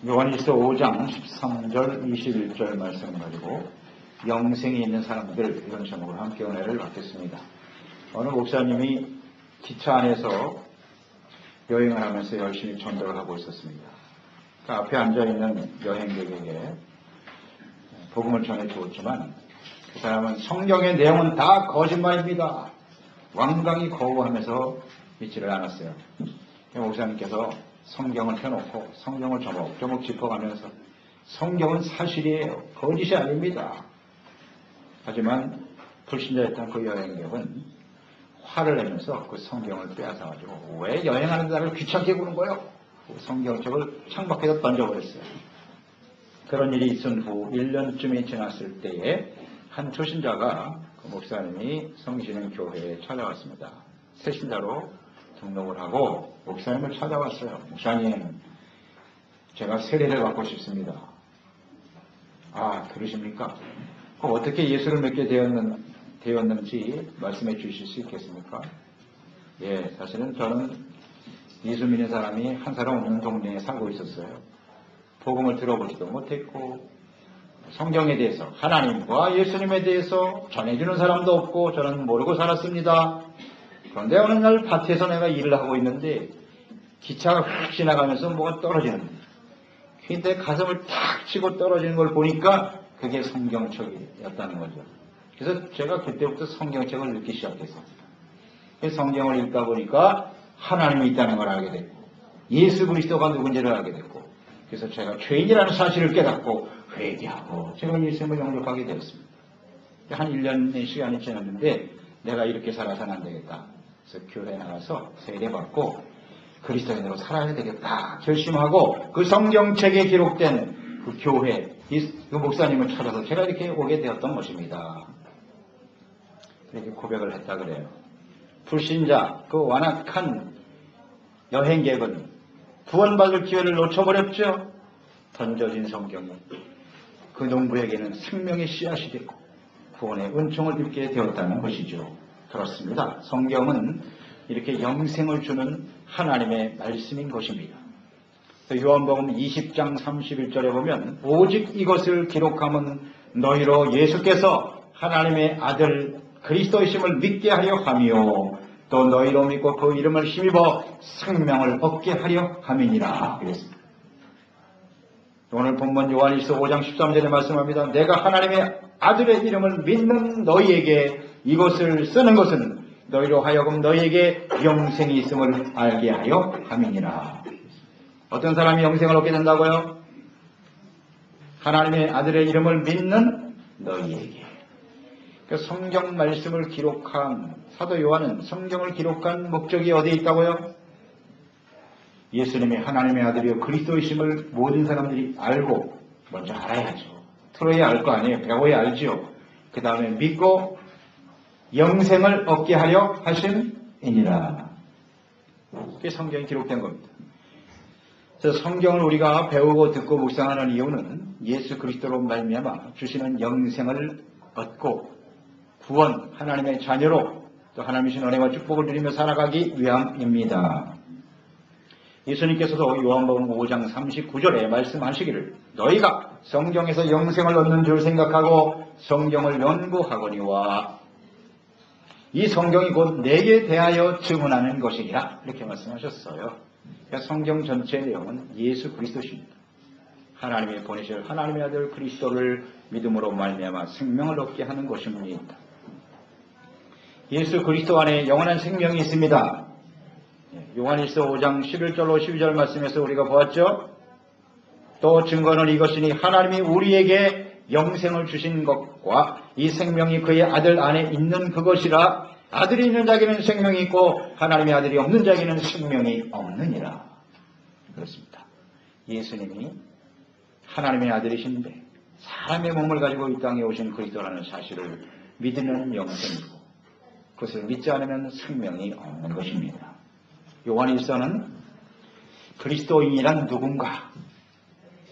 요한일서 5장 13절 21절 말씀을 가지고 영생이 있는 사람들, 이런 제목으로 함께 은혜를 받겠습니다. 어느 목사님이 기차 안에서 여행을 하면서 열심히 전도를 하고 있었습니다. 그 앞에 앉아있는 여행객에게 복음을 전해주었지만 그 사람은 성경의 내용은 다 거짓말입니다, 완강히 거부하면서 믿지를 않았어요. 목사님께서 성경을 펴놓고 성경을 조목조목 짚어가면서 성경은 사실이에요, 거짓이 아닙니다. 하지만 불신자였던 그 여행객은 화를 내면서 그 성경을 빼앗아가지고 왜 여행하는 나를 귀찮게 구는 거예요? 성경책을 창밖에다 던져버렸어요. 그런 일이 있은 후 1년쯤이 지났을 때에 한 초신자가 그 목사님이 성시는 교회에 찾아왔습니다. 새신자로 등록을 하고 목사님을 찾아왔어요. 목사님, 제가 세례를 받고 싶습니다. 아, 그러십니까? 그럼 어떻게 예수를 믿게 되었는지 말씀해 주실 수 있겠습니까? 예, 사실은 저는 예수 믿는 사람이 한 사람 없는 동네에 살고 있었어요. 복음을 들어보지도 못했고 성경에 대해서, 하나님과 예수님에 대해서 전해주는 사람도 없고 저는 모르고 살았습니다. 그런데 어느 날 밭에서 내가 일을 하고 있는데 기차가 휙 지나가면서 뭐가 떨어지는, 근데 가슴을 탁 치고 떨어지는 걸 보니까 그게 성경책이었다는 거죠. 그래서 제가 그때부터 성경책을 읽기 시작했어요. 성경을 읽다 보니까 하나님이 있다는 걸 알게 됐고 예수 그리스도가 누군지를 알게 됐고, 그래서 제가 죄인이라는 사실을 깨닫고 회개하고 제가 예수님을 영접하게 되었습니다. 한 1년의 시간이 지났는데 내가 이렇게 살아서는 안 되겠다. 그래서 교회에 나가서 세례받고 그리스도인으로 살아야 되겠다 결심하고 그 성경책에 기록된 그 교회, 그 목사님을 찾아서 제가 이렇게 오게 되었던 것입니다. 이렇게 고백을 했다 그래요. 불신자, 그 완악한 여행객은 구원받을 기회를 놓쳐버렸죠. 던져진 성경이 그 농부에게는 생명의 씨앗이 되고 구원의 은총을 입게 되었다는 것이죠. 그렇습니다. 성경은 이렇게 영생을 주는 하나님의 말씀인 것입니다. 요한복음 20장 31절에 보면 오직 이것을 기록함은 너희로 예수께서 하나님의 아들 그리스도이심을 믿게 하려 함이요 또 너희로 믿고 그 이름을 힘입어 생명을 얻게 하려 함이니라 그랬습니다. 오늘 본문 요한일서 5장 13절에 말씀합니다. 내가 하나님의 아들의 이름을 믿는 너희에게 이것을 쓰는 것은 너희로 하여금 너희에게 영생이 있음을 알게 하려 함이니라. 어떤 사람이 영생을 얻게 된다고요? 하나님의 아들의 이름을 믿는 너희에게. 성경 말씀을 기록한 사도 요한은 성경을 기록한 목적이 어디에 있다고요? 예수님이 하나님의 아들이요 그리스도이심을 모든 사람들이 알고 먼저 알아야죠. 들어야 알 거 아니에요. 배워야 알지요. 그 다음에 믿고 영생을 얻게 하려 하심이니라. 그게 성경에 기록된 겁니다. 그래서 성경을 우리가 배우고 듣고 묵상하는 이유는 예수 그리스도로 말미암아 주시는 영생을 얻고 구원, 하나님의 자녀로 또 하나님이신 은혜와 축복을 누리며 살아가기 위함입니다. 예수님께서도 요한복음 5장 39절에 말씀하시기를 너희가 성경에서 영생을 얻는 줄 생각하고 성경을 연구하거니와 이 성경이 곧 내게 대하여 증언하는 것이니라 이렇게 말씀하셨어요. 그러니까 성경 전체의 내용은 예수 그리스도십니다. 하나님이 보내실 하나님의 아들 그리스도를 믿음으로 말미암아 생명을 얻게 하는 것입니다. 예수 그리스도 안에 영원한 생명이 있습니다. 요한일서 5장 11절로 12절 말씀에서 우리가 보았죠. 또 증거는 이것이니 하나님이 우리에게 영생을 주신 것과 이 생명이 그의 아들 안에 있는 그것이라. 아들이 있는 자에게는 생명이 있고 하나님의 아들이 없는 자에게는 생명이 없느니라. 그렇습니다. 예수님이 하나님의 아들이신데 사람의 몸을 가지고 이 땅에 오신 그리스도라는 사실을 믿는 영생이고 그것을 믿지 않으면 생명이 없는 것입니다. 요한일서는 그리스도인이란 누군가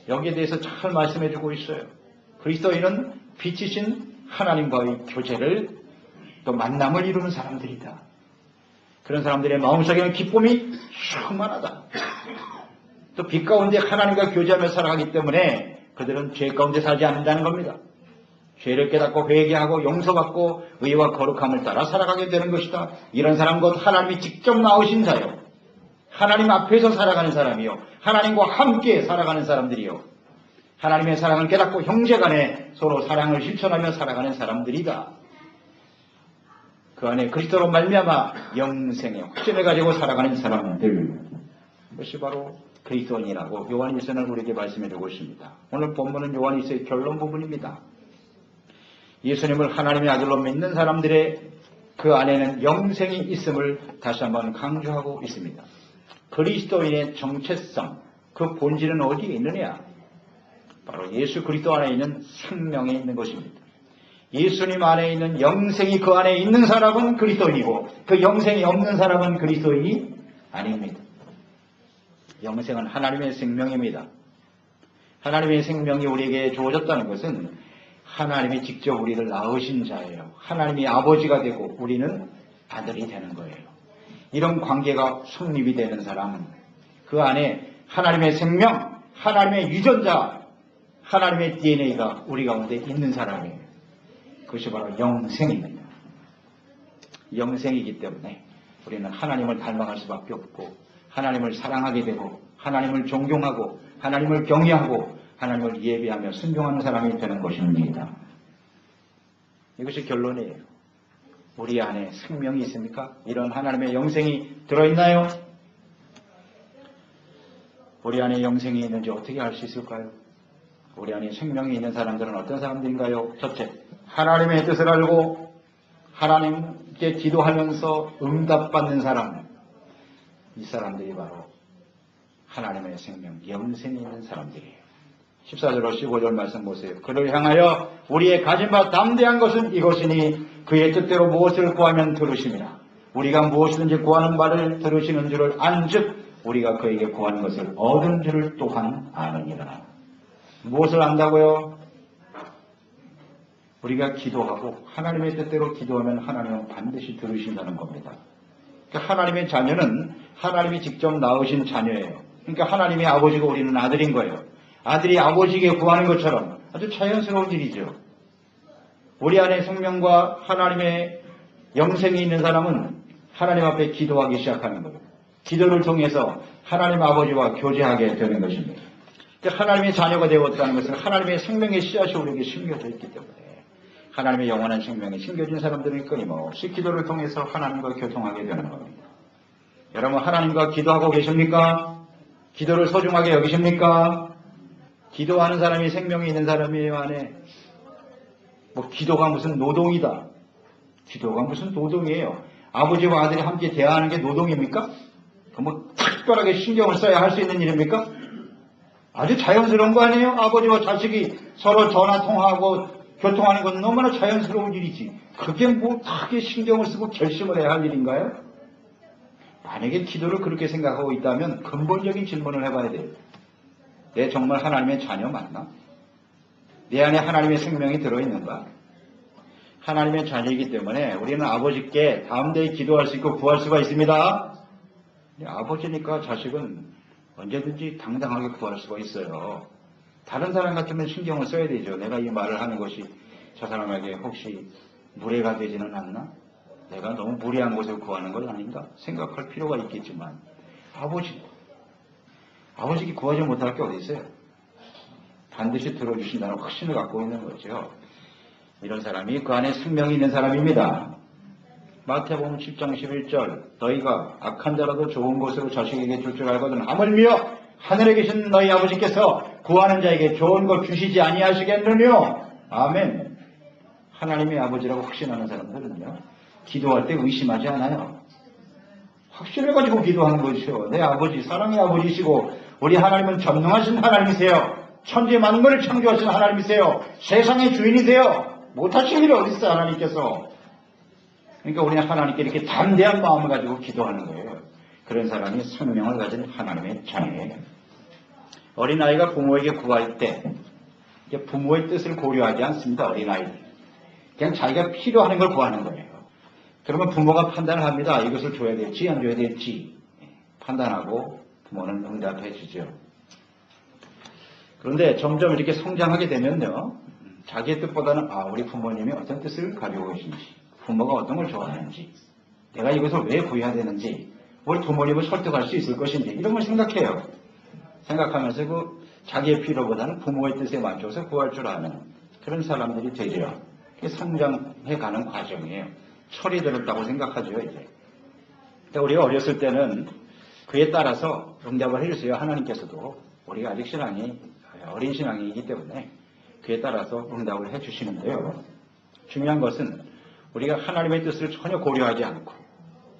여기에 대해서 잘 말씀해주고 있어요. 그리스도인은 빛이신 하나님과의 교제를 또 만남을 이루는 사람들이다. 그런 사람들의 마음속에는 기쁨이 충만하다. 또 빛 가운데 하나님과 교제하며 살아가기 때문에 그들은 죄 가운데 살지 않는다는 겁니다. 죄를 깨닫고 회개하고 용서받고 의와 거룩함을 따라 살아가게 되는 것이다. 이런 사람 곧 하나님이 직접 나오신 자요. 하나님 앞에서 살아가는 사람이요. 하나님과 함께 살아가는 사람들이요. 하나님의 사랑을 깨닫고 형제간에 서로 사랑을 실천하며 살아가는 사람들이다. 그 안에 그리스도로 말미암아 영생의 확신을 가지고 살아가는 사람들. 이것이 바로 그리스도인이라고 요한일서는 우리에게 말씀해 주고 있습니다. 오늘 본문은 요한일서의 결론 부분입니다. 예수님을 하나님의 아들로 믿는 사람들의 그 안에는 영생이 있음을 다시 한번 강조하고 있습니다. 그리스도인의 정체성, 그 본질은 어디에 있느냐? 바로 예수 그리스도 안에 있는 생명에 있는 것입니다. 예수님 안에 있는 영생이 그 안에 있는 사람은 그리스도인이고 그 영생이 없는 사람은 그리스도인이 아닙니다. 영생은 하나님의 생명입니다. 하나님의 생명이 우리에게 주어졌다는 것은 하나님이 직접 우리를 낳으신 자예요. 하나님이 아버지가 되고 우리는 아들이 되는 거예요. 이런 관계가 성립이 되는 사람, 그 안에 하나님의 생명, 하나님의 유전자, 하나님의 DNA가 우리 가운데 있는 사람이에요. 그것이 바로 영생입니다. 영생이기 때문에 우리는 하나님을 닮아갈 수밖에 없고 하나님을 사랑하게 되고 하나님을 존경하고 하나님을 경외하고 하나님을 예배하며 순종하는 사람이 되는 것입니다. 이것이 결론이에요. 우리 안에 생명이 있습니까? 이런 하나님의 영생이 들어있나요? 우리 안에 영생이 있는지 어떻게 알 수 있을까요? 우리 안에 생명이 있는 사람들은 어떤 사람들인가요? 첫째, 하나님의 뜻을 알고 하나님께 기도하면서 응답받는 사람. 이 사람들이 바로 하나님의 생명, 영생이 있는 사람들이에요. 14절로 15절 말씀 보세요. 그를 향하여 우리의 가진 바 담대한 것은 이것이니 그의 뜻대로 무엇을 구하면 들으심이라. 우리가 무엇이든지 구하는 바를 들으시는 줄을 안즉 우리가 그에게 구하는 것을 얻은 줄을 또한 아느니라. 무엇을 안다고요? 우리가 기도하고 하나님의 뜻대로 기도하면 하나님은 반드시 들으신다는 겁니다. 그러니까 하나님의 자녀는 하나님이 직접 낳으신 자녀예요. 그러니까 하나님의 아버지고 우리는 아들인 거예요. 아들이 아버지에게 구하는 것처럼 아주 자연스러운 일이죠. 우리 안에 생명과 하나님의 영생이 있는 사람은 하나님 앞에 기도하기 시작하는 거예요. 기도를 통해서 하나님 아버지와 교제하게 되는 것입니다. 하나님의 자녀가 되었다는 것은 하나님의 생명의 씨앗이 우리에게 심겨져 있기 때문에 하나님의 영원한 생명이 심겨진 사람들은 끊임없이 기도를 통해서 하나님과 교통하게 되는 겁니다. 여러분 하나님과 기도하고 계십니까? 기도를 소중하게 여기십니까? 기도하는 사람이 생명이 있는 사람이에요, 안에. 기도가 무슨 노동이다. 기도가 무슨 노동이에요. 아버지와 아들이 함께 대화하는 게 노동입니까? 특별하게 신경을 써야 할 수 있는 일입니까? 아주 자연스러운 거 아니에요? 아버지와 자식이 서로 전화 통화하고 교통하는 건 너무나 자연스러운 일이지. 그게 크게 신경을 쓰고 결심을 해야 할 일인가요? 만약에 기도를 그렇게 생각하고 있다면 근본적인 질문을 해봐야 돼요. 내 정말 하나님의 자녀 맞나? 내 안에 하나님의 생명이 들어있는가? 하나님의 자녀이기 때문에 우리는 아버지께 담대히 기도할 수 있고 구할 수가 있습니다. 아버지니까 자식은 언제든지 당당하게 구할 수가 있어요. 다른 사람 같으면 신경을 써야 되죠. 내가 이 말을 하는 것이 저 사람에게 혹시 무례가 되지는 않나? 내가 너무 무례한 곳을 구하는 건 아닌가? 생각할 필요가 있겠지만 아버지께 구하지 못할 게 어디 있어요? 반드시 들어주신다는 확신을 갖고 있는 거죠. 이런 사람이 그 안에 생명이 있는 사람입니다. 마태복음 7장 11절 너희가 악한 자라도 좋은 것으로 자식에게 줄 줄 알거든 하물며 하늘에 계신 너희 아버지께서 구하는 자에게 좋은 것 주시지 아니하시겠느뇨. 아멘. 하나님의 아버지라고 확신하는 사람들은요 기도할 때 의심하지 않아요. 확신을 가지고 기도하는 것이요. 내 아버지, 사랑의 아버지시고 우리 하나님은 전능하신 하나님이세요. 천지 만물을 창조하신 하나님이세요. 세상의 주인이세요. 못하신 일이 어디 있어요, 하나님께서. 그러니까 우리는 하나님께 이렇게 담대한 마음을 가지고 기도하는 거예요. 그런 사람이 생명을 가진 하나님의 자녀예요. 어린아이가 부모에게 구할 때 부모의 뜻을 고려하지 않습니다. 어린아이들. 그냥 자기가 필요하는 걸 구하는 거예요. 그러면 부모가 판단을 합니다. 이것을 줘야 될지 안 줘야 될지 판단하고 부모는 응답해 주죠. 그런데 점점 이렇게 성장하게 되면요, 자기의 뜻보다는 우리 부모님이 어떤 뜻을 가지고 계신지, 부모가 어떤 걸 좋아하는지, 내가 이것을 왜 구해야 되는지, 우리 부모님을 설득할 수 있을 것인지 이런 걸 생각해요. 생각하면서 그 자기의 필요보다는 부모의 뜻에 맞춰서 구할 줄 아는 그런 사람들이 되죠. 그게 성장해가는 과정이에요. 철이 들었다고 생각하죠, 이제. 그러니까 우리가 어렸을 때는 그에 따라서 응답을 해주세요. 하나님께서도 우리가 아직 신앙이 어린 신앙이기 때문에 그에 따라서 응답을 해주시는데요. 중요한 것은 우리가 하나님의 뜻을 전혀 고려하지 않고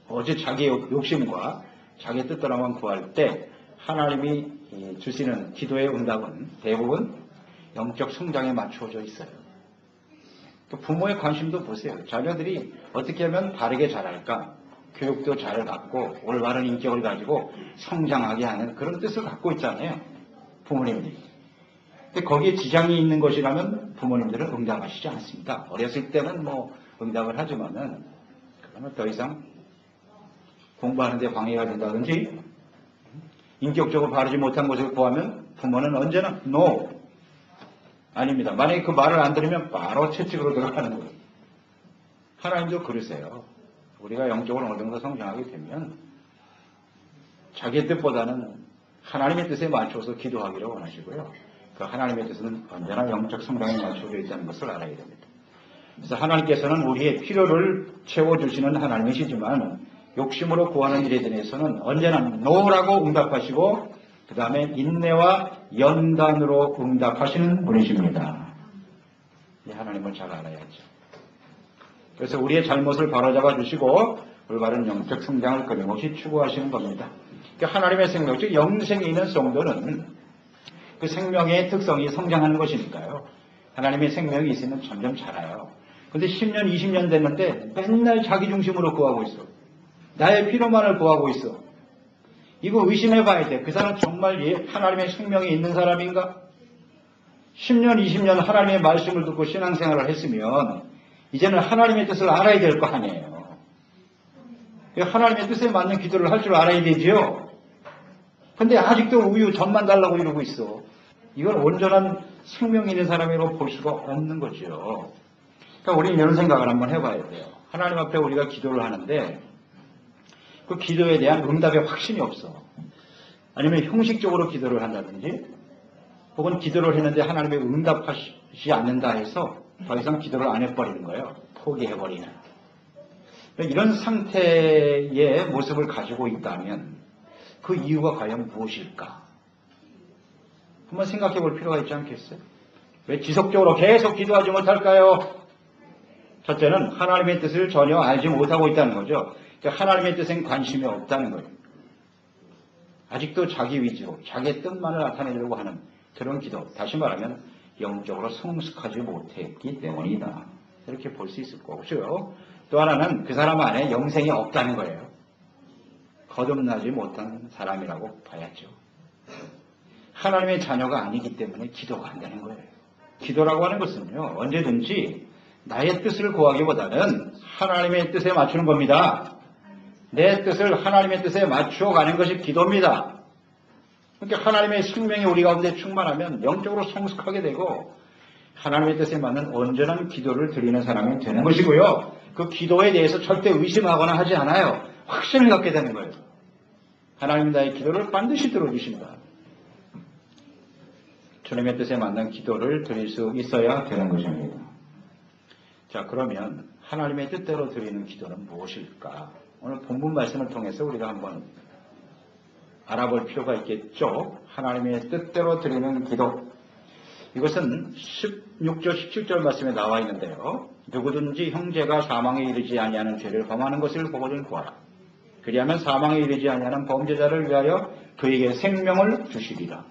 오직 자기의 욕심과 자기의 뜻대로만 구할 때 하나님이 주시는 기도의 응답은 대부분 영적 성장에 맞추어져 있어요. 부모의 관심도 보세요. 자녀들이 어떻게 하면 바르게 자랄까, 교육도 잘 받고 올바른 인격을 가지고 성장하게 하는 그런 뜻을 갖고 있잖아요, 부모님들이. 근데 거기에 지장이 있는 것이라면 부모님들은 응답하시지 않습니다. 어렸을 때는 뭐 응답을 하지만은 그러면 더 이상 공부하는 데 방해가 된다든지 인격적으로 바르지 못한 것을 구하면 부모는 언제나 NO, 아닙니다. 만약에 그 말을 안 들으면 바로 채찍으로 들어가는 거예요. 하나님도 그러세요. 우리가 영적으로 어느 정도 성장하게 되면 자기의 뜻보다는 하나님의 뜻에 맞춰서 기도하기를 원하시고요. 그 하나님의 뜻은 언제나 영적 성장에 맞춰져 있다는 것을 알아야 됩니다. 그래서 하나님께서는 우리의 필요를 채워주시는 하나님이시지만 욕심으로 구하는 일에 대해서는 언제나 노라고 응답하시고 그 다음에 인내와 연단으로 응답하시는 분이십니다. 이 하나님을 잘 알아야죠. 그래서 우리의 잘못을 바로잡아 주시고 올바른 영적 성장을 끊임없이 추구하시는 겁니다. 그러니까 하나님의 생명, 즉 영생에 있는 성도는 그 생명의 특성이 성장하는 것이니까요. 하나님의 생명이 있으면 점점 자라요. 그런데 10년, 20년 됐는데 맨날 자기 중심으로 구하고 있어. 나의 필요만을 구하고 있어. 이거 의심해 봐야 돼. 그 사람 정말 하나님의 생명이 있는 사람인가? 10년, 20년 하나님의 말씀을 듣고 신앙생활을 했으면 이제는 하나님의 뜻을 알아야 될 거 아니에요. 하나님의 뜻에 맞는 기도를 할 줄 알아야 되지요. 근데 아직도 우유 전만 달라고 이러고 있어. 이건 온전한 생명이 있는 사람이라고 볼 수가 없는 거죠. 그러니까 우리는 이런 생각을 한번 해봐야 돼요. 하나님 앞에 우리가 기도를 하는데 그 기도에 대한 응답의 확신이 없어. 아니면 형식적으로 기도를 한다든지 혹은 기도를 했는데 하나님의 응답하시지 않는다 해서 더 이상 기도를 안 해버리는 거예요. 포기해버리는. 이런 상태의 모습을 가지고 있다면 그 이유가 과연 무엇일까? 한번 생각해 볼 필요가 있지 않겠어요? 왜 지속적으로 계속 기도하지 못할까요? 첫째는 하나님의 뜻을 전혀 알지 못하고 있다는 거죠. 그러니까 하나님의 뜻엔 관심이 없다는 거예요. 아직도 자기 위주로 자기의 뜻만을 나타내려고 하는 그런 기도. 다시 말하면 영적으로 성숙하지 못했기 때문이다. 이렇게 볼 수 있을 거고요. 또 하나는 그 사람 안에 영생이 없다는 거예요. 거듭나지 못한 사람이라고 봐야죠. 하나님의 자녀가 아니기 때문에 기도가 안 되는 거예요. 기도라고 하는 것은요, 언제든지 나의 뜻을 구하기보다는 하나님의 뜻에 맞추는 겁니다. 내 뜻을 하나님의 뜻에 맞추어 가는 것이 기도입니다. 그러니까 하나님의 생명이 우리 가운데 충만하면 영적으로 성숙하게 되고 하나님의 뜻에 맞는 온전한 기도를 드리는 사람이 되는 것이고요. 그 기도에 대해서 절대 의심하거나 하지 않아요. 확신을 갖게 되는 거예요. 하나님이 나의 기도를 반드시 들어주신다. 주님의 뜻에 맞는 기도를 드릴 수 있어야 되는 것입니다. 자, 그러면 하나님의 뜻대로 드리는 기도는 무엇일까? 오늘 본문 말씀을 통해서 우리가 한번 알아볼 필요가 있겠죠. 하나님의 뜻대로 드리는 기도. 이것은 16절, 17절 말씀에 나와 있는데요. 누구든지 형제가 사망에 이르지 아니하는 죄를 범하는 것을 보거든 구하라. 그리하면 사망에 이르지 아니하는 범죄자를 위하여 그에게 생명을 주시리라.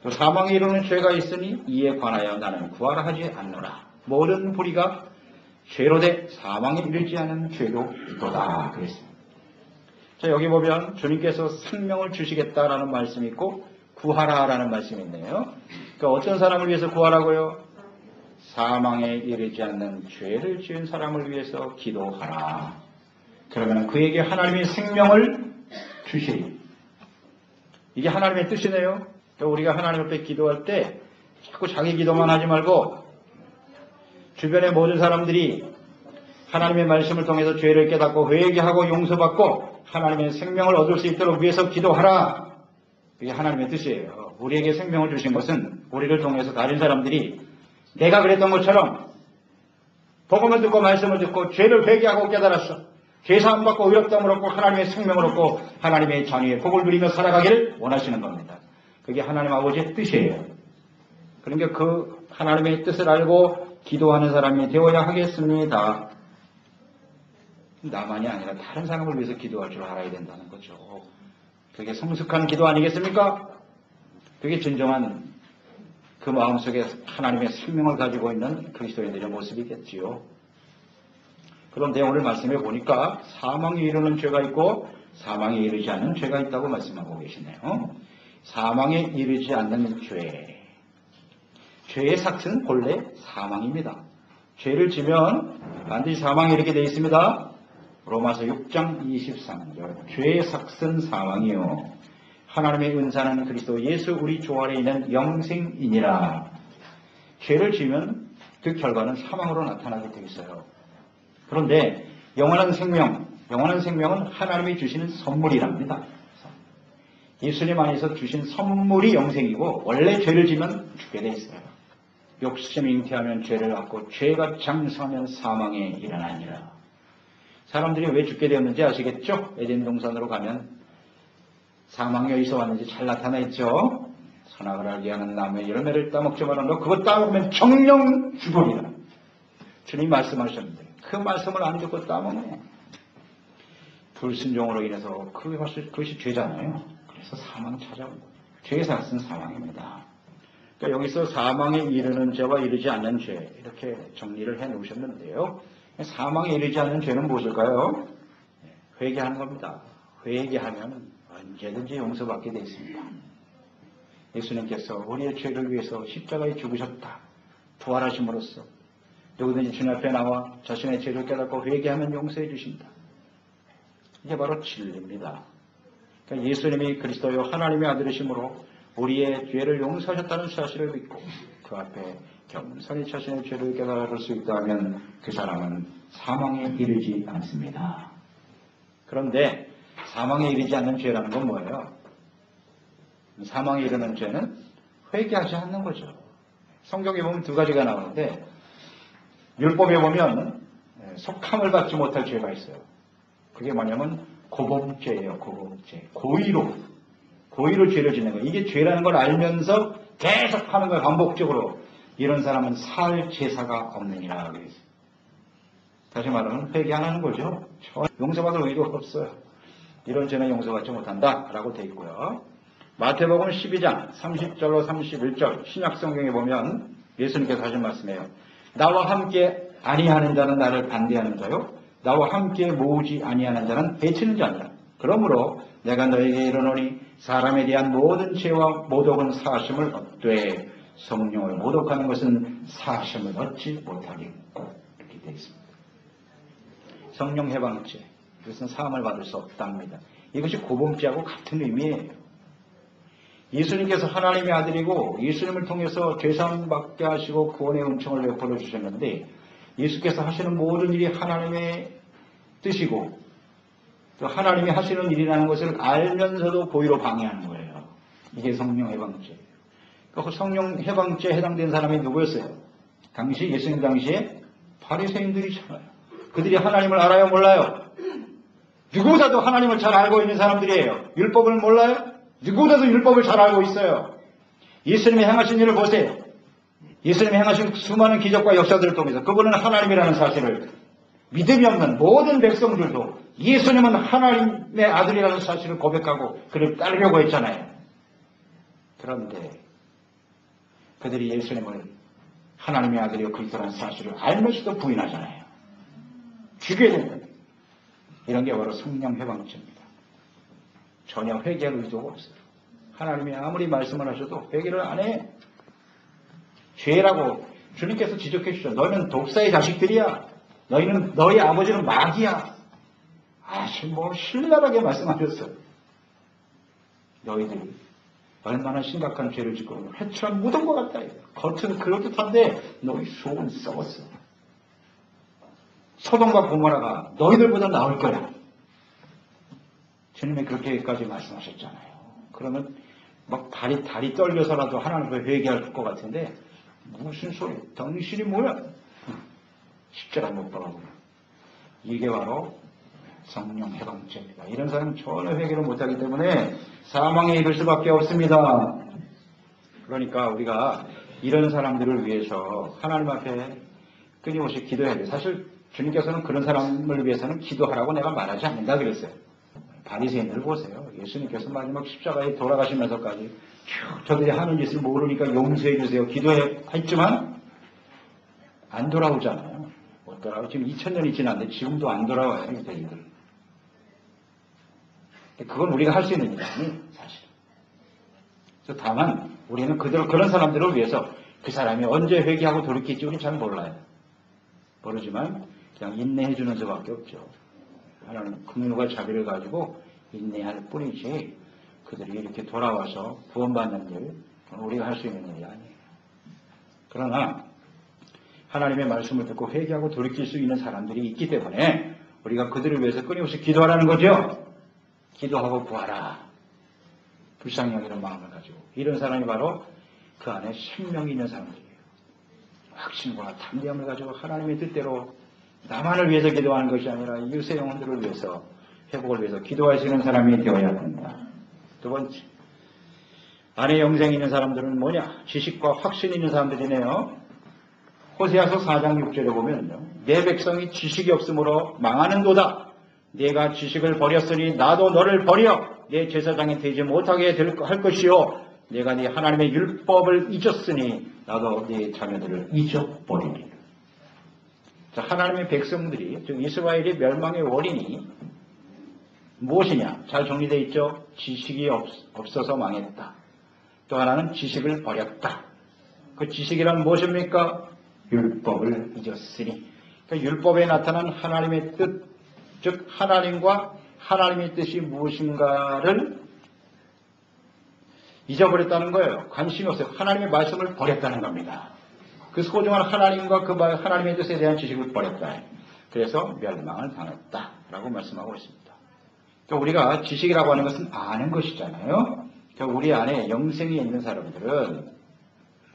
또 사망에 이르는 죄가 있으니 이에 관하여 나는 구하라 하지 않노라. 모든 불의가 죄로 돼 사망에 이르지 않은 죄도 있도다. 그랬습니다. 자, 여기 보면 주님께서 생명을 주시겠다라는 말씀이 있고 구하라라는 말씀이 있네요. 그러니까 어떤 사람을 위해서 구하라고요? 사망에 이르지 않는 죄를 지은 사람을 위해서 기도하라. 그러면 그에게 하나님의 생명을 주시리. 이게 하나님의 뜻이네요. 우리가 하나님 앞에 기도할 때 자꾸 자기 기도만 하지 말고 주변의 모든 사람들이 하나님의 말씀을 통해서 죄를 깨닫고 회개하고 용서받고 하나님의 생명을 얻을 수 있도록 위해서 기도하라. 그게 하나님의 뜻이에요. 우리에게 생명을 주신 것은 우리를 통해서 다른 사람들이 내가 그랬던 것처럼 복음을 듣고 말씀을 듣고 죄를 회개하고 깨달았어. 죄사함 받고 의롭다함을 얻고 하나님의 생명을 얻고 하나님의 자녀의 복을 누리며 살아가기를 원하시는 겁니다. 그게 하나님 아버지의 뜻이에요. 그러니까 그 하나님의 뜻을 알고 기도하는 사람이 되어야 하겠습니다. 나만이 아니라 다른 사람을 위해서 기도할 줄 알아야 된다는 거죠. 그게 성숙한 기도 아니겠습니까? 그게 진정한 그 마음속에 하나님의 생명을 가지고 있는 그리스도인들의 모습이겠지요. 그런데 오늘 말씀해 보니까 사망에 이르는 죄가 있고 사망에 이르지 않는 죄가 있다고 말씀하고 계시네요. 사망에 이르지 않는 죄. 죄의 삭은 본래 사망입니다. 죄를 지면 반드시 사망에 이르게 되어 있습니다. 로마서 6장 23절. 죄의 삭은 사망이요 하나님의 은사는 그리스도 예수 우리 주 안에 있는 영생이니라. 죄를 지으면 그 결과는 사망으로 나타나게 되어 있어요. 그런데 영원한 생명은 하나님이 주시는 선물이랍니다. 예수님 안에서 주신 선물이 영생이고 원래 죄를 지면 죽게 되어 있어요. 욕심이 잉태하면 죄를 갖고 죄가 장수하면 사망에 일어나니라. 사람들이 왜 죽게 되었는지 아시겠죠? 에덴 동산으로 가면 사망이 어디서 왔는지 잘 나타나 있죠. 선악을 알게 하는 나무의 열매를 따먹지 말라. 너 그거 따먹으면 정령 죽으리라. 주님 말씀하셨는데 그 말씀을 안 듣고 따먹네. 불순종으로 인해서 그것이 죄잖아요. 그래서 사망 찾아온 거예요. 죄의 삭은 사망입니다. 그러니까 여기서 사망에 이르는 죄와 이르지 않는 죄 이렇게 정리를 해 놓으셨는데요. 사망에 이르지 않는 죄는 무엇일까요? 회개하는 겁니다. 회개하면 언제든지 용서받게 되어 있습니다. 예수님께서 우리의 죄를 위해서 십자가에 죽으셨다. 부활하심으로써 누구든지 주님 앞에 나와 자신의 죄를 깨닫고 회개하면 용서해 주신다. 이게 바로 진리입니다. 그러니까 예수님이 그리스도요 하나님의 아들이심으로 우리의 죄를 용서하셨다는 사실을 믿고 그 앞에 겸손히 자신의 죄를 깨달을 수 있다면 그 사람은 사망에 이르지 않습니다. 그런데 사망에 이르지 않는 죄라는 건 뭐예요? 사망에 이르는 죄는 회개하지 않는 거죠. 성경에 보면 두 가지가 나오는데 율법에 보면 속함을 받지 못할 죄가 있어요. 그게 뭐냐면 고범죄예요. 고범죄. 고의로 죄를 짓는 거예요. 이게 죄라는 걸 알면서 계속 하는 거예요. 반복적으로. 이런 사람은 살 제사가 없느니라 그랬어요. 다시 말하면 회개 안 하는 거죠. 용서받을 의도가 없어요. 이런 죄는 용서받지 못한다 라고 되어 있고요. 마태복음 12장 30절로 31절 신약성경에 보면 예수님께서 하신 말씀이에요. 나와 함께 아니하는 자는 나를 반대하는 자요 나와 함께 모으지 아니하는 자는 해치는 자니라. 그러므로 내가 너에게 이르노니 사람에 대한 모든 죄와 모독은 사하심을 얻되 성령을 모독하는 것은 사하심을 얻지 못하겠고 이렇게 되어 있습니다. 성령 해방죄 이것은 사함을 받을 수 없답니다. 이것이 고범죄하고 같은 의미예요. 예수님께서 하나님의 아들이고 예수님을 통해서 죄사함 받게 하시고 구원의 은총을 베풀어 주셨는데 예수께서 하시는 모든 일이 하나님의 뜻이고 또 하나님이 하시는 일이라는 것을 알면서도 고의로 방해하는 거예요. 이게 성령 해방죄예요. 그 성령 해방죄에 해당된 사람이 누구였어요? 당시 예수님 당시에 바리새인들이잖아요. 그들이 하나님을 알아요 몰라요? 누구보다도 하나님을 잘 알고 있는 사람들이에요. 율법을 몰라요? 누구보다도 율법을 잘 알고 있어요. 예수님이 행하신 일을 보세요. 예수님이 행하신 수많은 기적과 역사들을 통해서 그분은 하나님이라는 사실을 믿음이 없는 모든 백성들도 예수님은 하나님의 아들이라는 사실을 고백하고 그를 따르려고 했잖아요. 그런데 그들이 예수님을 하나님의 아들이요 그리스도라는 사실을 알면서도 부인하잖아요. 죽여야 된다. 이런 게 바로 성령 해방죄입니다. 전혀 회개할 의도가 없어요. 하나님이 아무리 말씀을 하셔도 회개를 안 해. 죄라고 주님께서 지적해 주셨죠. 너희는 독사의 자식들이야. 너희 아버지는 마귀야. 신랄하게 말씀하셨어요. 너희들이 얼마나 심각한 죄를 짓고 회초랑 묻은 것 같다. 겉은 그럴듯한데 너희 속은 썩었어. 소돔과 고모라가 너희들보다 나을 거야. 주님이 그렇게까지 말씀하셨잖아요. 그러면 막 다리 떨려서라도 하나님을 회개할 것 같은데 무슨 소리? 당신이 뭐야? 십자가 못 박아보면 이게 바로 성령 해방죄입니다. 이런 사람은 전혀 회개를 못하기 때문에 사망에 이를 수밖에 없습니다. 그러니까 우리가 이런 사람들을 위해서 하나님 앞에 끊임없이 기도해야 돼요. 사실 주님께서는 그런 사람을 위해서는 기도하라고 내가 말하지 않는다 그랬어요. 바리새인들 보세요. 예수님께서 마지막 십자가에 돌아가시면서까지 저들이 하는 짓을 모르니까 용서해 주세요. 기도했지만 안 돌아오잖아요. 못 돌아오고 지금 2000년이 지났는데 지금도 안 돌아와요. 유대인들. 그건 우리가 할 수 있는 일이 아니에요. 사실. 그래서 다만 우리는 그런 사람들을 위해서 그 사람이 언제 회개하고 돌이킬지 우리는 잘 몰라요. 모르지만 그냥 인내해 주는 수밖에 없죠. 하나님 긍휼과 자비를 가지고 인내할 뿐이지 그들이 이렇게 돌아와서 구원받는 일 우리가 할 수 있는 일이 아니에요. 그러나 하나님의 말씀을 듣고 회개하고 돌이킬 수 있는 사람들이 있기 때문에 우리가 그들을 위해서 끊임없이 기도하라는 거죠. 기도하고 구하라. 불쌍히 여기는 마음을 가지고 이런 사람이 바로 그 안에 생명이 있는 사람들이에요. 확신과 담대함을 가지고 하나님의 뜻대로 나만을 위해서 기도하는 것이 아니라 이웃의 영혼들을 위해서 회복을 위해서 기도할 수 있는 사람이 되어야 합니다. 두 번째, 안에 영생이 있는 사람들은 뭐냐? 지식과 확신이 있는 사람들이네요. 호세아서 4장 6절에 보면요. 내 백성이 지식이 없으므로 망하는도다. 내가 지식을 버렸으니 나도 너를 버려 내 제사장이 되지 못하게 할 것이요. 내가 네 하나님의 율법을 잊었으니 나도 네 자녀들을 잊어버리리. 자, 하나님의 백성들이, 즉 이스라엘의 멸망의 원인이 무엇이냐? 잘 정리되어 있죠? 지식이 없어서 망했다. 또 하나는 지식을 버렸다. 그 지식이란 무엇입니까? 율법을 잊었으니. 그러니까 율법에 나타난 하나님의 뜻, 즉 하나님과 하나님의 뜻이 무엇인가를 잊어버렸다는 거예요. 관심이 없어요. 하나님의 말씀을 버렸다는 겁니다. 그 소중한 하나님과 그 하나님의 뜻에 대한 지식을 버렸다. 그래서 멸망을 당했다라고 말씀하고 있습니다. 그러니까 우리가 지식이라고 하는 것은 아는 것이잖아요. 그러니까 우리 안에 영생이 있는 사람들은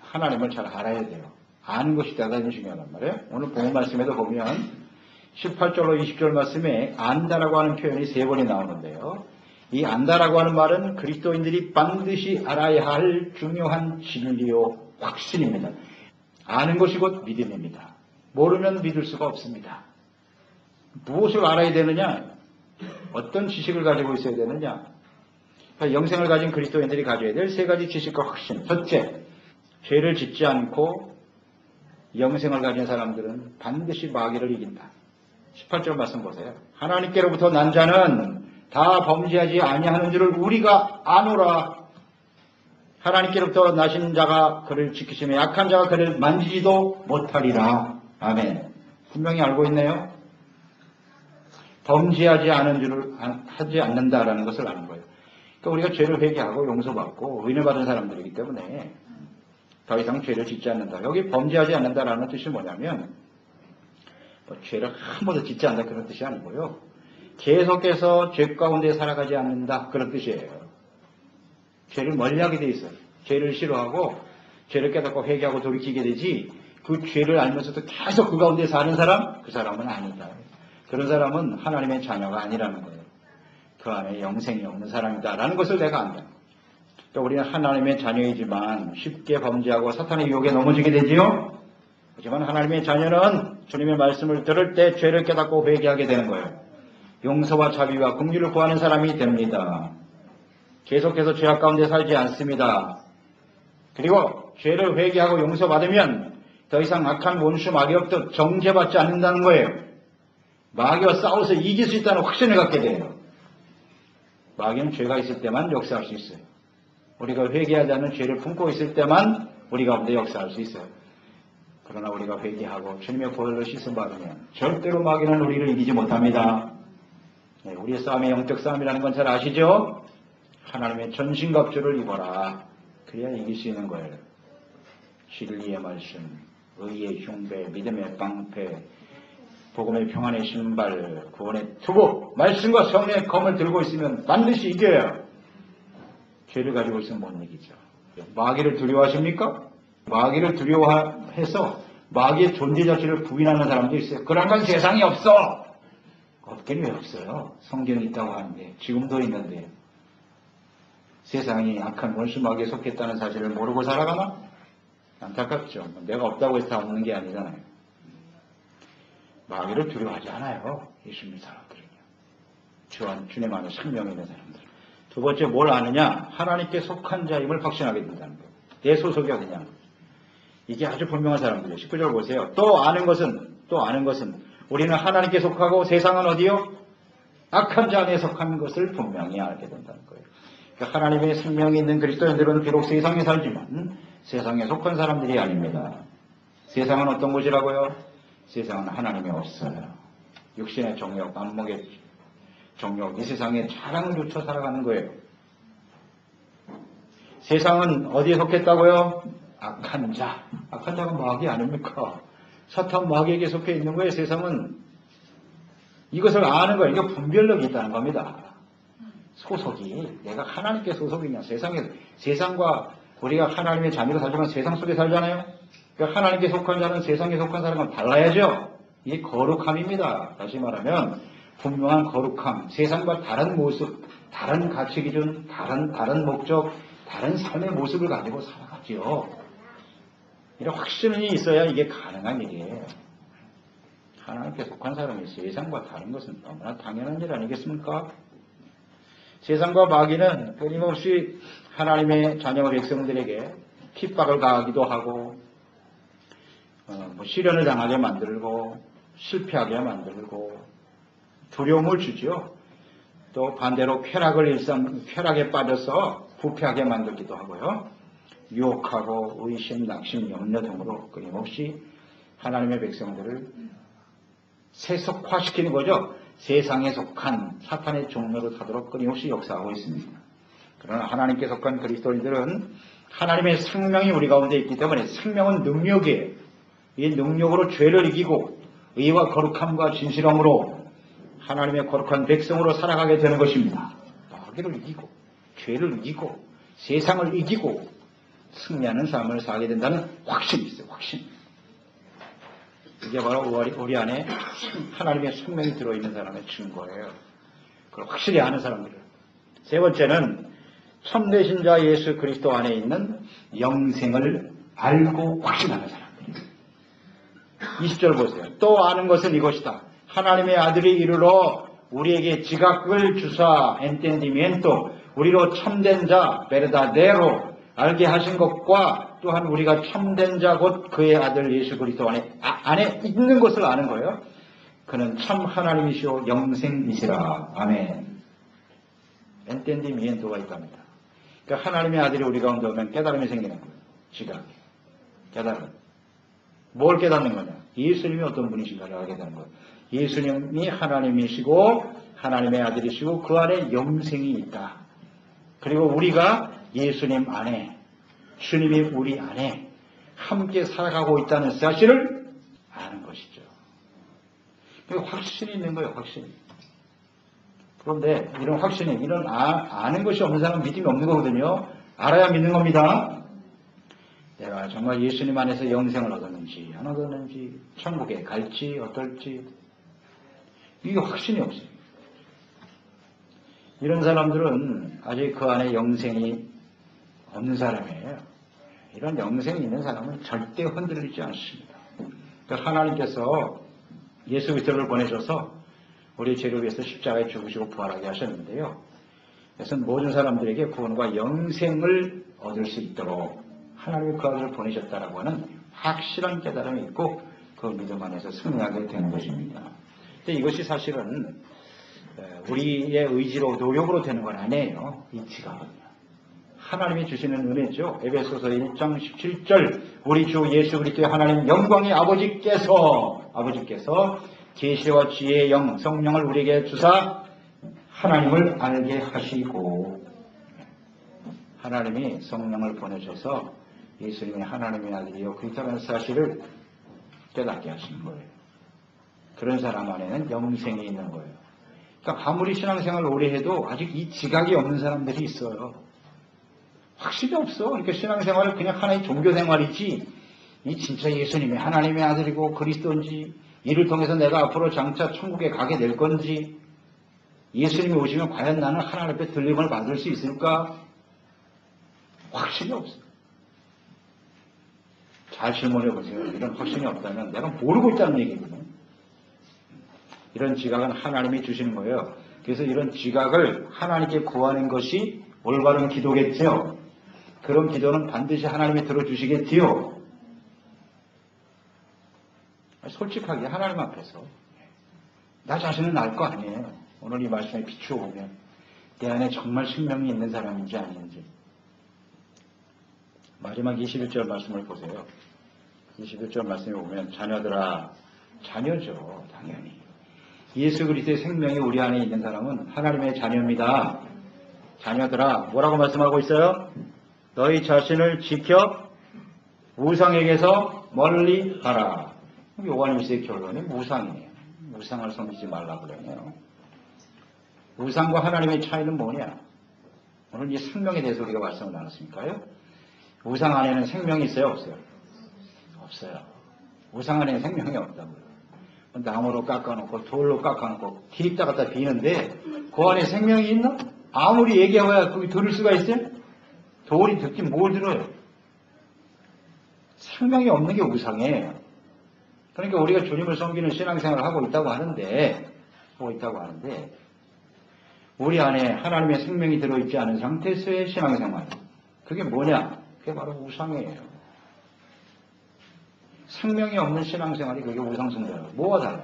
하나님을 잘 알아야 돼요. 아는 것이 대단히 중요하단 말이에요. 오늘 본문 말씀에도 보면 18절로 20절 말씀에 안다라고 하는 표현이 3번이 나오는데요. 이 안다라고 하는 말은 그리스도인들이 반드시 알아야 할 중요한 진리요 확신입니다. 아는 것이 곧 믿음입니다. 모르면 믿을 수가 없습니다. 무엇을 알아야 되느냐? 어떤 지식을 가지고 있어야 되느냐? 그러니까 영생을 가진 그리스도인들이 가져야 될 3가지 지식과 확신. 첫째, 죄를 짓지 않고 영생을 가진 사람들은 반드시 마귀를 이긴다. 18절 말씀 보세요. 하나님께로부터 난 자는 다 범죄하지 아니하는 줄을 우리가 아노라. 하나님께로부터 나신 자가 그를 지키시며 약한 자가 그를 만지지도 못하리라. 아멘. 분명히 알고 있네요. 범죄하지 않은 줄을 하지 않는다라는 것을 아는 거예요. 그러니까 우리가 죄를 회개하고 용서받고 은혜 받은 사람들이기 때문에 더 이상 죄를 짓지 않는다. 여기 범죄하지 않는다라는 뜻이 뭐냐면 죄를 한 번도 짓지 않는다 그런 뜻이 아니고요. 계속해서 죄 가운데 살아가지 않는다 그런 뜻이에요. 죄를 멀리하게 돼 있어요. 죄를 싫어하고 죄를 깨닫고 회개하고 돌이키게 되지 그 죄를 알면서도 계속 그 가운데 사는 사람? 그 사람은 아니다. 그런 사람은 하나님의 자녀가 아니라는 거예요. 그 안에 영생이 없는 사람이다라는 것을 내가 안다. 그러니까 우리는 하나님의 자녀이지만 쉽게 범죄하고 사탄의 유혹에 넘어지게 되지요. 하지만 하나님의 자녀는 주님의 말씀을 들을 때 죄를 깨닫고 회개하게 되는 거예요. 용서와 자비와 긍휼을 구하는 사람이 됩니다. 계속해서 죄악 가운데 살지 않습니다. 그리고 죄를 회개하고 용서받으면 더 이상 악한 원수 마귀로부터 정죄받지 않는다는 거예요. 마귀와 싸워서 이길 수 있다는 확신을 갖게 돼요. 마귀는 죄가 있을 때만 역사할 수 있어요. 우리가 회개하지 않는 죄를 품고 있을 때만 우리 가운데 역사할 수 있어요. 그러나 우리가 회개하고 주님의 보혈로 씻음 받으면 절대로 마귀는 우리를 이기지 못합니다. 네, 우리의 싸움이 영적 싸움이라는 건 잘 아시죠? 하나님의 전신갑주를 입어라. 그래야 이길 수 있는 거예요. 진리의 말씀, 의의 흉배, 믿음의 방패, 복음의 평안의 신발, 구원의 투구, 말씀과 성령의 검을 들고 있으면 반드시 이겨요. 죄를 가지고 있으면 못 이기죠. 마귀를 두려워하십니까? 마귀를 두려워해서 마귀의 존재 자체를 부인하는 사람도 있어요. 그런 건 세상에 없어. 없긴 왜 없어요? 성경이 있다고 하는데, 지금도 있는데. 세상이 악한 원수 마귀에 속했다는 사실을 모르고 살아가나? 안타깝죠. 내가 없다고 해서 다 없는 게 아니잖아요. 마귀를 두려워하지 않아요. 예수 믿는 사람들은요. 주님 안에 생명이 있는 사람들. 두 번째 뭘 아느냐? 하나님께 속한 자임을 확신하게 된다는 거예요. 내 소속이 어디냐? 이게 아주 분명한 사람들이에요. 19절 보세요. 또 아는 것은 우리는 하나님께 속하고 세상은 어디요? 악한 자 안에 속한 것을 분명히 알게 된다는 거예요. 그러니까 하나님의 생명이 있는 그리스도인들은 비록 세상에 살지만 세상에 속한 사람들이 아닙니다. 세상은 어떤 곳이라고요? 세상은 하나님이 없어요. 육신의 정욕, 안목의 정욕, 이 세상에 자랑을 쫓아 살아가는 거예요. 세상은 어디에 속했다고요? 악한 자. 악한 자가 마귀 아닙니까? 사탄 마귀에게 속해 있는 거예요. 세상은 이것을 아는 거예요. 이게 분별력이 있다는 겁니다. 소속이 내가 하나님께 소속이냐, 세상과 우리가 하나님의 자녀로 살지만 세상 속에 살잖아요. 그러니까 하나님께 속한 자는 세상에 속한 사람과 달라야죠. 이게 거룩함입니다. 다시 말하면 분명한 거룩함, 세상과 다른 모습, 다른 가치 기준, 다른 목적, 다른 삶의 모습을 가지고 살아가죠. 이런 확신이 있어야 이게 가능한 일이에요. 하나님께 속한 사람이 세상과 다른 것은 너무나 당연한 일 아니겠습니까? 세상과 마귀는 끊임없이 하나님의 자녀 백성들에게 핍박을 가하기도 하고 시련을 당하게 만들고 실패하게 만들고 두려움을 주죠. 또 반대로 쾌락에 빠져서 부패하게 만들기도 하고요. 유혹하고 의심, 낙심, 염려 등으로 끊임없이 하나님의 백성들을 세속화시키는 거죠. 세상에 속한 사탄의 종로로 타도록 끊임없이 역사하고 있습니다. 그러나 하나님께 속한 그리스도인들은 하나님의 생명이 우리 가운데 있기 때문에 생명은 능력이에요. 이 능력으로 죄를 이기고 의와 거룩함과 진실함으로 하나님의 거룩한 백성으로 살아가게 되는 것입니다. 마귀를 이기고 죄를 이기고 세상을 이기고 승리하는 삶을 살게 된다는 확신이 있어요. 확신. 이게 바로 우리 안에 하나님의 생명이 들어있는 사람의 증거예요. 그걸 확실히 아는 사람들. 세 번째는 참되신 자 예수 그리스도 안에 있는 영생을 알고 확신하는 사람들이에요. 20절 보세요. 또 아는 것은 이것이다. 하나님의 아들이 이르러 우리에게 지각을 주사 엔텐디멘토 우리로 참된 자 베르다데로 알게 하신 것과 또한 우리가 참된 자 곧 그의 아들 예수 그리스도 안에 있는 것을 아는 거예요. 그는 참 하나님이시오 영생이시라. 아멘. 엔텐디멘토가 있답니다. 그러니까 하나님의 아들이 우리 가운데 오면 깨달음이 생기는 거예요. 지각. 깨달음. 뭘 깨닫는 거냐? 예수님이 어떤 분이신가를 알게 되는 거예요. 예수님이 하나님이시고 하나님의 아들이시고 그 안에 영생이 있다. 그리고 우리가 예수님 안에 주님이 우리 안에 함께 살아가고 있다는 사실을 아는 것이죠. 확신이 있는 거예요. 확신. 그런데 이런 확신이 이런 아는 것이 없는 사람은 믿음이 없는 거거든요. 알아야 믿는 겁니다. 내가 정말 예수님 안에서 영생을 얻었는지 안 얻었는지 천국에 갈지 어떨지 이게 확신이 없어요. 이런 사람들은 아직 그 안에 영생이 없는 사람이에요. 이런 영생이 있는 사람은 절대 흔들리지 않습니다. 그러니까 하나님께서 예수 그리스도를 보내셔서 우리 죄를 위해서 십자가에 죽으시고 부활하게 하셨는데요. 그래서 모든 사람들에게 구원과 영생을 얻을 수 있도록 하나님의 그 아들을 보내셨다라고 하는 확실한 깨달음이 있고 그 믿음 안에서 승리하게 되는 것입니다. 근데 이것이 사실은 우리의 의지로 노력으로 되는 건 아니에요. 이치가 하나님이 주시는 은혜죠. 에베소서 1장 17절 우리 주 예수 그리스도의 하나님 영광의 아버지께서 계시와 지혜의 영 성령을 우리에게 주사 하나님을 알게 하시고 하나님이 성령을 보내셔서 예수님이 하나님의 아들이요 그리스도라는 사실을 깨닫게 하시는 거예요. 그런 사람 안에는 영생이 있는 거예요. 그러니까 아무리 신앙생활을 오래 해도 아직 이 지각이 없는 사람들이 있어요. 확실히 없어. 그러니까 신앙생활을 그냥 하나의 종교생활이지 이 진짜 예수님이 하나님의 아들이고 그리스도인지 이를 통해서 내가 앞으로 장차 천국에 가게 될 건지 예수님이 오시면 과연 나는 하나님 앞에 들림을 받을 수 있을까? 확신이 없어요. 잘 질문해 보세요. 이런 확신이 없다면 내가 모르고 있다는 얘기거든요. 이런 지각은 하나님이 주시는 거예요. 그래서 이런 지각을 하나님께 구하는 것이 올바른 기도겠죠. 그런 기도는 반드시 하나님이 들어주시겠지요. 솔직하게 하나님 앞에서 나 자신은 알 거 아니에요. 오늘 이 말씀에 비추어 보면 내 안에 정말 생명이 있는 사람인지 아닌지. 마지막 21절 말씀을 보세요. 21절 말씀에 보면 자녀들아, 자녀죠 당연히. 예수 그리스도의 생명이 우리 안에 있는 사람은 하나님의 자녀입니다. 자녀들아 뭐라고 말씀하고 있어요? 너희 자신을 지켜 우상에게서 멀리 가라. 요한일서의 결론이 우상이에요. 우상을 섬기지 말라고 그러네요. 우상과 하나님의 차이는 뭐냐? 오늘 이 생명에 대해서 우리가 말씀을 나눴으니까요. 우상 안에는 생명이 있어요? 없어요? 없어요. 우상 안에는 생명이 없다고요. 나무로 깎아놓고 돌로 깎아놓고 디립다 갖다 비는데 그 안에 생명이 있나? 아무리 얘기해봐야 거기 들을 수가 있어요? 돌이 듣긴 뭘 들어요? 생명이 없는 게 우상이에요. 그러니까 우리가 주님을 섬기는 신앙생활을 하고 있다고 하는데 우리 안에 하나님의 생명이 들어있지 않은 상태에서의 신앙생활, 그게 뭐냐? 그게 바로 우상이에요. 생명이 없는 신앙생활이 그게 우상숭배예요. 뭐가 달라요?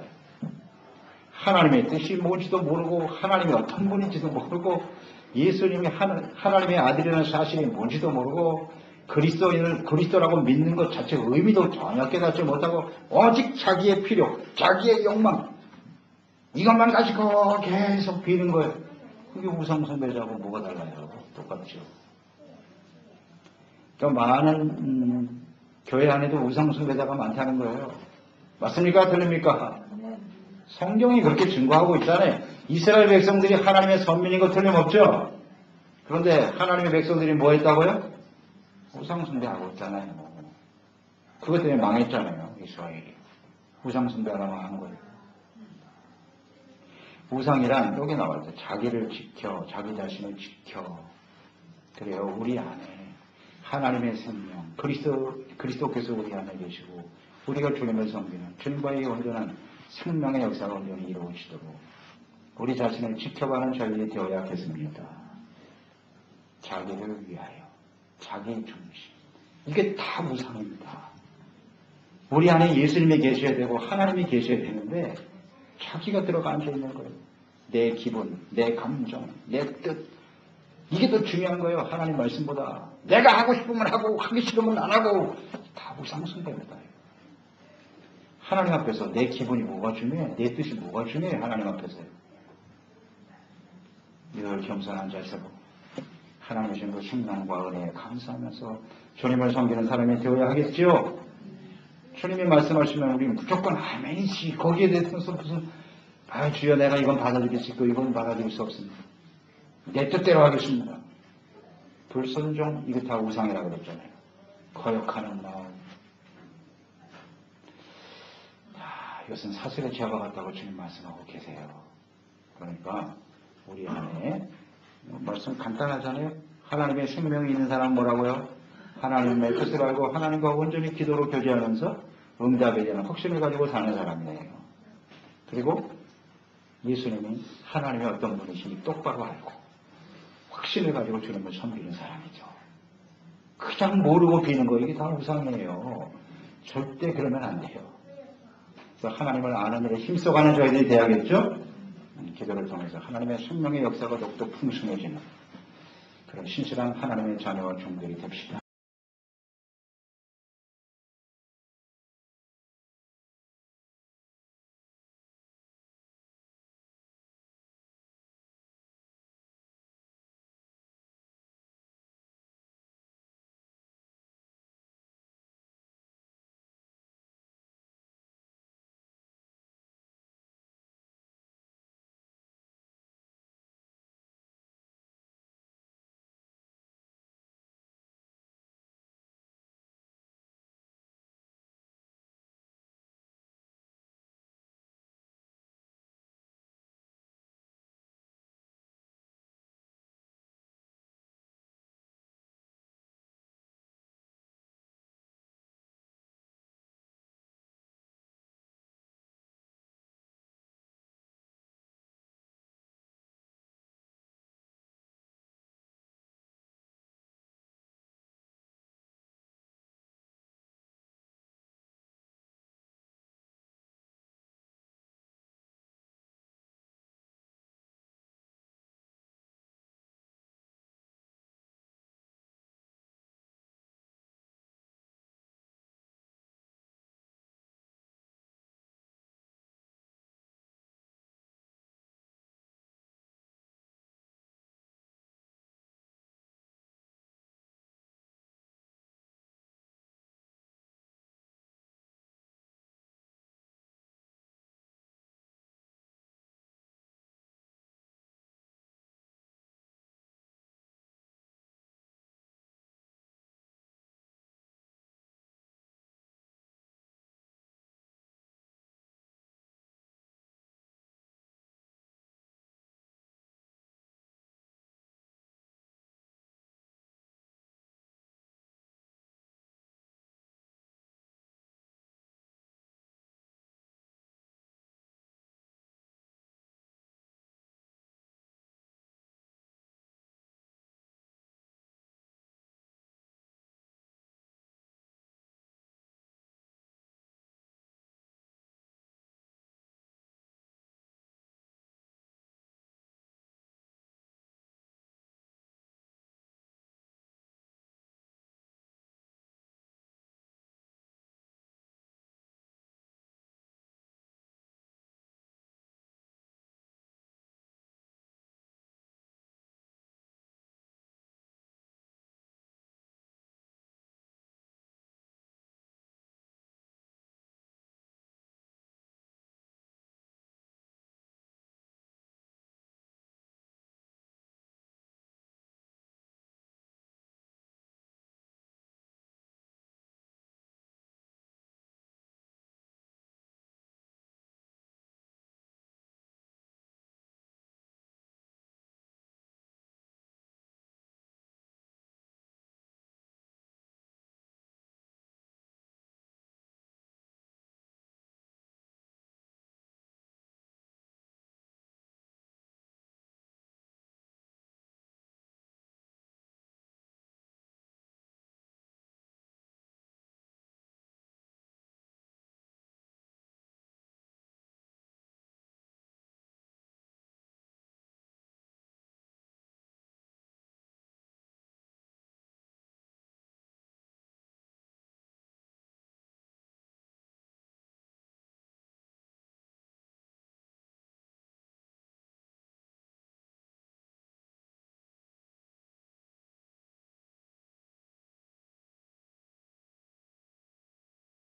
하나님의 뜻이 뭔지도 모르고 하나님이 어떤 분인지도 모르고 예수님이 하나님의 아들이라는 사실이 뭔지도 모르고 그리스도라고 믿는 것 자체의 의미도 전혀 깨닫지 못하고 오직 자기의 필요, 자기의 욕망 이것만 가지고 계속 비는 거예요. 그게 우상숭배자하고 뭐가 달라요? 똑같죠. 그러니까 많은 교회 안에도 우상숭배자가 많다는 거예요. 맞습니까? 틀립니까? 성경이 그렇게 증거하고 있잖아요. 이스라엘 백성들이 하나님의 선민인 거 틀림없죠? 그런데 하나님의 백성들이 뭐 했다고요? 우상숭배하고 있잖아요. 그것 때문에 망했잖아요. 이스라엘이. 우상숭배하라고 하는 거예요. 우상이란 여기 나와요. 자기를 지켜, 자기 자신을 지켜. 그래요. 우리 안에 하나님의 생명, 그리스도께서 우리 안에 계시고 우리가 주님을 섬기는 주님과의 온전한 생명의 역사가 온전히 이루어지도록 우리 자신을 지켜가는 저희들이 되어야 하겠습니다. 자기를 위하여, 자기 중심. 이게 다 우상입니다. 우리 안에 예수님이 계셔야 되고 하나님이 계셔야 되는데 자기가 들어가 앉아 있는 거예요. 내 기분, 내 감정, 내 뜻. 이게 더 중요한 거예요. 하나님 말씀보다. 내가 하고 싶으면 하고 하기 싫으면 안 하고 다 우상숭배입니다. 하나님 앞에서 내 기분이 뭐가 중요해? 내 뜻이 뭐가 중요해? 하나님 앞에서요. 늘 겸손한 자세로 하나님의 주신 그 생명과 은혜에 감사하면서 주님을 섬기는 사람이 되어야 하겠지요. 주님이 말씀하시면 우리 무조건 아멘이지. 거기에 대해서 무슨 주여 내가 이건 받아들일 수 있고 이건 받아들일 수 없습니다. 내 뜻대로 하겠습니다. 불순종 이거 다 우상이라고 그랬잖아요. 거역하는 마음. 이것은 사슬의 죄와 같다고 주님 말씀하고 계세요. 그러니까 우리 안에 말씀 간단하잖아요. 하나님의 생명이 있는 사람은 뭐라고요? 하나님의 뜻을 알고 하나님과 온전히 기도로 교제하면서 응답에 대한 확신을 가지고 사는 사람이에요. 그리고 예수님이 하나님의 어떤 분이신지 똑바로 알고 확신을 가지고 주님을 섬기는 사람이죠. 그냥 모르고 비는 거 이게 다 우상이에요. 절대 그러면 안 돼요. 그래서 하나님을 아는 일에 힘써가는 저희들이 돼야겠죠? 기도를 통해서 하나님의 생명의 역사가 더욱더 풍성해지는 그런 신실한 하나님의 자녀와 종들이 됩시다.